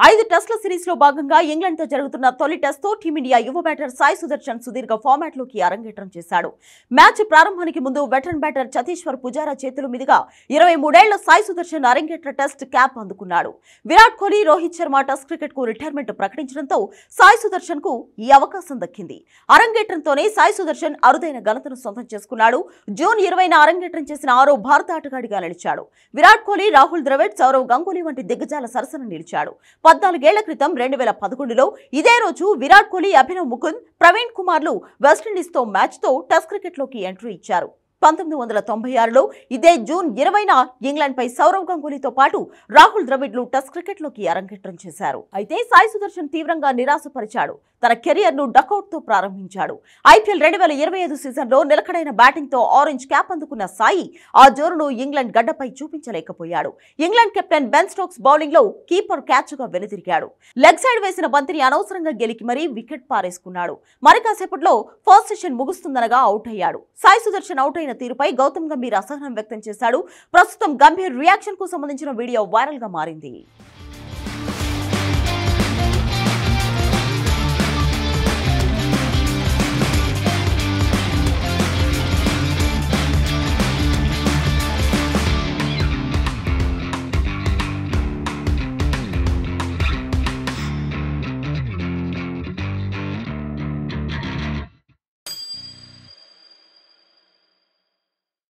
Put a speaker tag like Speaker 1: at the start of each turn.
Speaker 1: 5 టెస్ట్ల series లో భాగంగా England తో జరుగుతున్న తొలి టెస్ట్ తో టీమిండియా యువ బ్యాటర్ సాయి సుదర్శన్ సుదీర్ఘ ఫార్మాట్ లోకి అరంగేట్రం చేశాడు. మ్యాచ్ ప్రారంభానికి ముందు వెటరన్ బ్యాటర్ చతీశ్వర్ పుజారా చేతుల మీదుగా 23 ఏళ్ల సాయి సుదర్శన్ అరంగేట్ర టెస్ట్ క్యాప్ అందుకున్నాడు. విరాట్ కోహ్లీ, రోహిత్ శర్మ టెస్ట్ క్రికెట్ కు రిటైర్మెంట్ ప్రకటించడంతో సాయి సుదర్శన్ కు ఈ అవకాశం దక్కింది. అరంగేట్రంతోనే సాయి సుదర్శన్ అరుదైన ఘనతను సొంతం చేసుకున్నాడు. జూన్ 20న అరంగేట్రం చేసిన 6వ భారత ఆటగాడిగా నిలిచాడు. విరాట్ కోహ్లీ, రాహుల్ ద్రవిడ్, సౌరవ్ గంగూలీ వంటి దిగ్గజాల సరసన నిలిచాడు. 14 ఏళ్ల క్రితం 2011లో ఇదే రోజు విరాట్ కోహ్లీ, అభినవ్ ముకుంద్, ప్రవీణ్ కుమార్లు వెస్టిండీస్ తో మ్యాచ్ తో టెస్ట్ క్రికెట్ లోకి ఎంట్రీ ఇచ్చారు. 1996లో ఇదే జూన్ 20న ఇంగ్లాండ్ పై సౌరవ్ గంగూలీతో పాటు రాహుల్ ద్రవిడ్లు టెస్ట్ క్రికెట్ లోకి అరంగేట్రం చేశారు. అయితే సాయి సుదర్శన్ తీవ్రంగా నిరాశపరిచాడు. తన కెరియర్ ను డకౌట్ తో ప్రారంభించాడు. ఐపీఎల్ 2025 సీజన్ లో నిలకడైన బ్యాటింగ్ తో ఆరెంజ్ క్యాప్ అందుకున్న సాయి ఆ జోరును ఇంగ్లాండ్ గడ్డపై చూపించలేకపోయాడు. England captain Ben Stokes bowling లో కీపర్ క్యాచ్ గా వెనుదిరిగాడు. లెగ్ సైడ్ వేసిన బంతిని అనవసరంగా గెలికి మరీ వికెట్ పారేసుకున్నాడు. మరి కాసేపట్లో ఫస్ట్ సెషన్ ముగుస్తుందనగా అవుట్ అయ్యాడు. సాయి సుదర్శన్ అవుట్ అయిన తీరుపై గౌతమ్ గంభీర్ అసహనం వ్యక్తం చేశాడు. ప్రస్తుతం గంభీర్ రియాక్షన్ కు సంబంధించిన వీడియో వైరల్ గా మారింది.